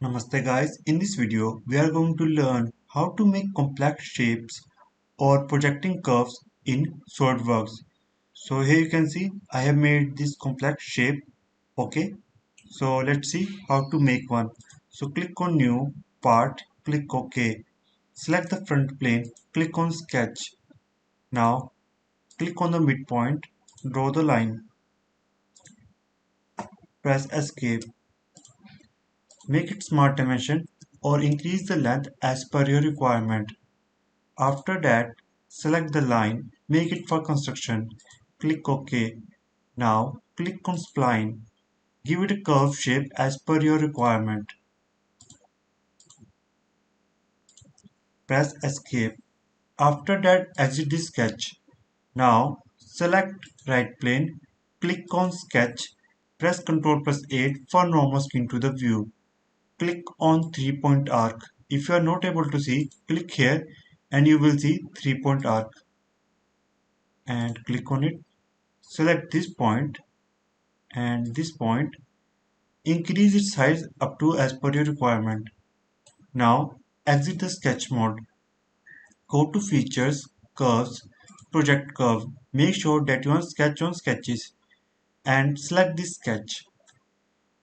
Namaste guys, in this video we are going to learn how to make complex shapes or projecting curves in SolidWorks. So here you can see I have made this complex shape. Okay, so let's see how to make one. So click on new part, click OK. Select the front plane, click on sketch. Now click on the midpoint, draw the line, press escape. Make it smart dimension or increase the length as per your requirement. After that, select the line, make it for construction, click OK. Now click on spline, give it a curved shape as per your requirement. Press escape. After that, exit the sketch. Now select right plane, click on sketch, press Ctrl plus 8 for normal skin to the view. Click on 3-point arc. If you are not able to see, click here and you will see 3-point arc. And click on it. Select this point and this point. Increase its size up to as per your requirement. Now exit the sketch mode. Go to features, curves, project curve. Make sure that you are sketch on sketches and select this sketch.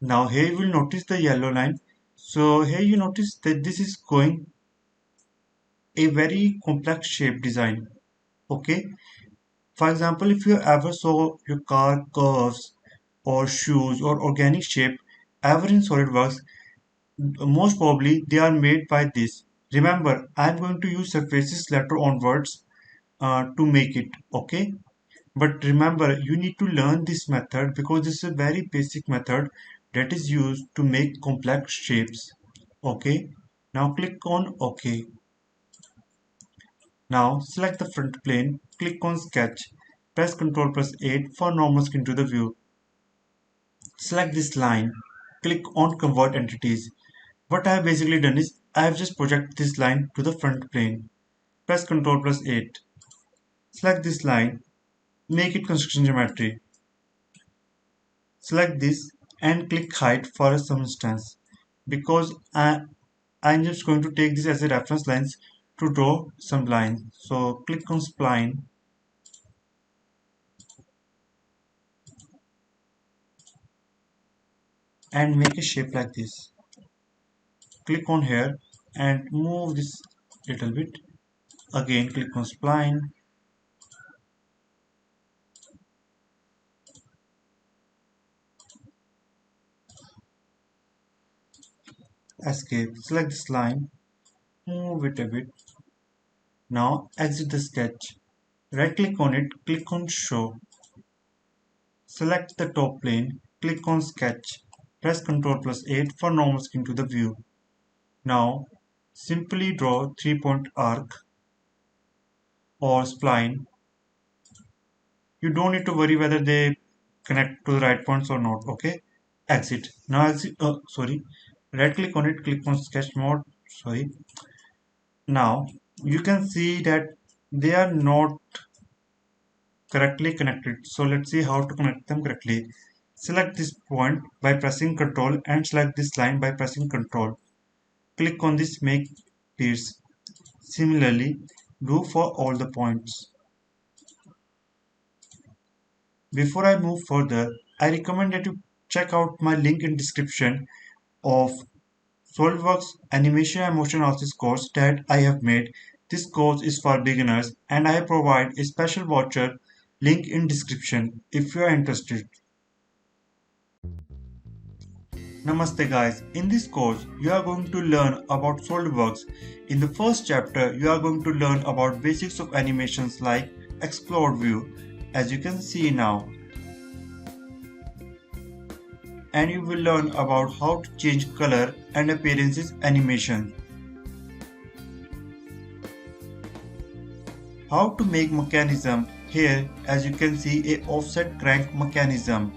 Now here you will notice the yellow line. So here you notice that this is going a very complex shape design. Okay. For example, if you ever saw your car curves or shoes or organic shape ever in SolidWorks, most probably they are made by this. Remember, I'm going to use surfaces later onwards to make it. Okay. But remember, you need to learn this method because this is a very basic method that is used to make complex shapes. Okay. Now click on OK. Now select the front plane, click on sketch, press Ctrl plus 8 for normal skin to the view. Select this line, click on convert entities. What I have basically done is I have just projected this line to the front plane. Press Ctrl plus 8. Select this line, make it construction geometry. Select this and click height for some instance because I'm just going to take this as a reference lines to draw some lines. So click on spline. And make a shape like this. Click on here and move this little bit. Again click on spline. Escape. Select this line. Move it a bit. Now exit the sketch. Right click on it. Click on show. Select the top plane. Click on sketch. Press Ctrl plus 8 for normal skin to the view. Now simply draw 3-point arc or spline. You don't need to worry whether they connect to the right points or not. Okay. Exit. Now exit. Sorry. Right click on it. Click on sketch mode. Sorry. Now you can see that they are not correctly connected. So let's see how to connect them correctly. Select this point by pressing Ctrl and select this line by pressing Ctrl. Click on this make pierce. Similarly, do for all the points. Before I move further, I recommend that you check out my link in description of SolidWorks Animation and Motion Analysis course that I have made. This course is for beginners and I provide a special voucher link in description if you are interested. Namaste guys, in this course you are going to learn about SolidWorks. In the first chapter you are going to learn about basics of animations like explode view as you can see now. And you will learn about how to change color and appearances animation. How to make mechanism. Here as you can see a offset crank mechanism.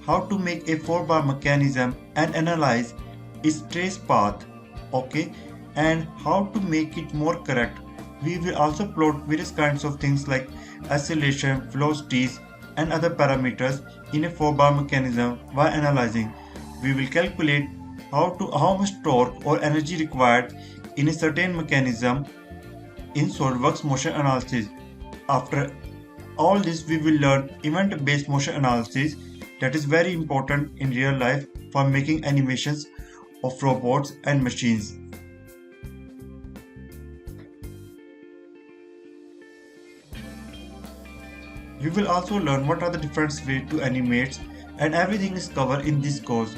How to make a 4-bar mechanism and analyze its trace path. Okay, and how to make it more correct. We will also plot various kinds of things like acceleration, velocities and other parameters in a 4-bar mechanism while analyzing. We will calculate how much torque or energy required in a certain mechanism in SolidWorks motion analysis. After all this, we will learn event-based motion analysis that is very important in real life for making animations of robots and machines. You will also learn what are the different ways to animate, and everything is covered in this course.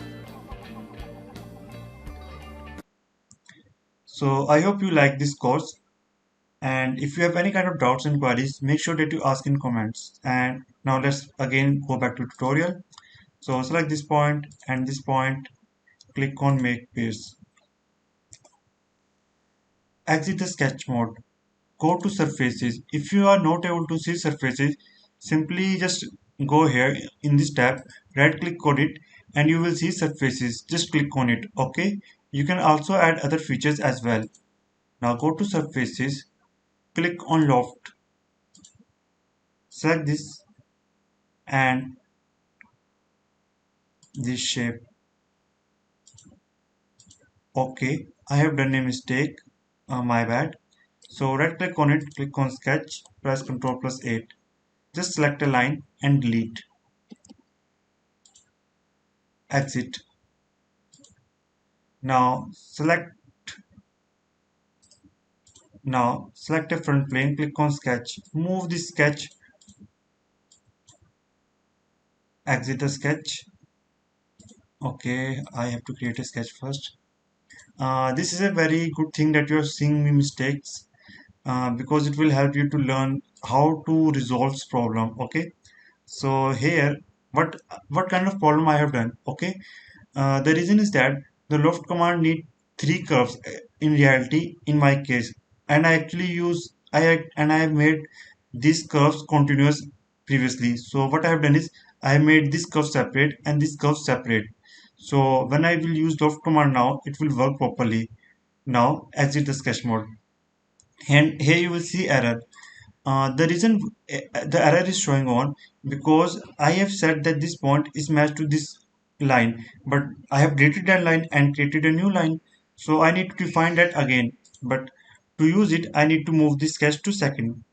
So I hope you like this course, and if you have any kind of doubts and queries, make sure that you ask in comments. And now let's again go back to tutorial. So select this point and this point, click on make pairs. Exit the sketch mode. Go to surfaces. If you are not able to see surfaces, simply just go here in this tab, right click on it, and you will see surfaces. Just click on it. Okay. You can also add other features as well. Now go to surfaces, click on loft, select this and this shape. Okay, I have done a mistake. My bad. So right click on it, click on sketch, press Ctrl plus 8. Just select a line and delete. Exit. Now select a front plane, click on sketch. Move the sketch, exit the sketch. Okay, I have to create a sketch first. This is a very good thing that you are seeing me mistakes because it will help you to learn how to resolve this problem. Okay, so here what kind of problem I have done. Okay, the reason is that the loft command need three curves in reality in my case, and I actually use and I have made these curves continuous previously. So what I have done is I have made this curve separate and this curve separate. So when I will use loft command now, it will work properly. Now exit the sketch mode, and here you will see error. The reason the error is showing on because I have said that this point is matched to this line, but I have deleted that line and created a new line. So I need to define that again. But to use it, I need to move this sketch to second.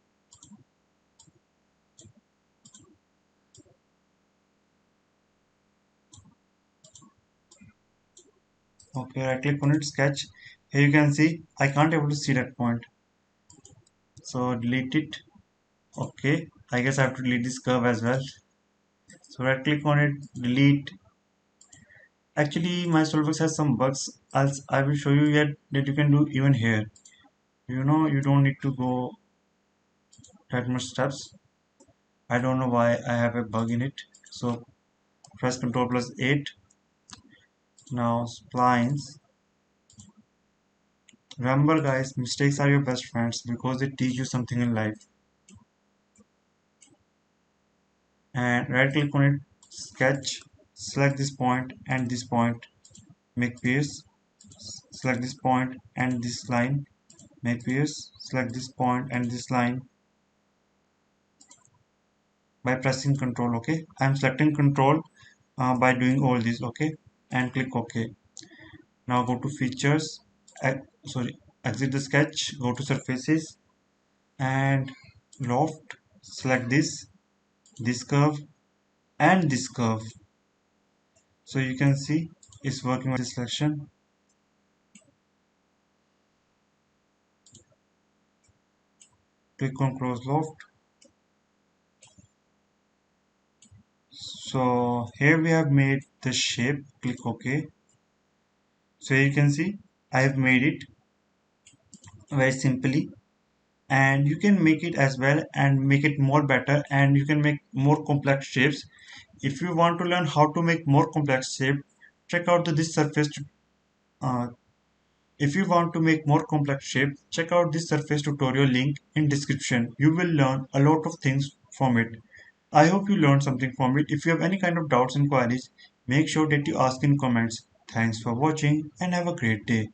Okay, I click on it, sketch. Here you can see I can't able to see that point. So delete it. Okay, I guess I have to delete this curve as well. So right click on it, delete. Actually, my SolidWorks has some bugs. Else I will show you yet that you can do even here. You don't need to go that much steps. I don't know why I have a bug in it. So press Ctrl plus 8. Now splines. Remember guys, mistakes are your best friends because they teach you something in life. And right click on it, sketch, select this point and this point, make pierce, select this point and this line, make pierce, select this point and this line by pressing Control. Okay, I'm selecting Control by doing all this. Okay, and click OK. Now go to features, sorry, exit the sketch, go to surfaces and loft, select this curve and this curve. So you can see it's working with this selection. Click on close loft. So here we have made the shape, click OK. So you can see I have made it very simply, and you can make it as well and make it more better, and you can make more complex shapes. If you want to learn how to make more complex shape, check out this surface. Uh, if you want to make more complex shape, check out this surface tutorial link in description. You will learn a lot of things from it. I hope you learned something from it. If you have any kind of doubts and queries, make sure that you ask in comments. Thanks for watching and have a great day.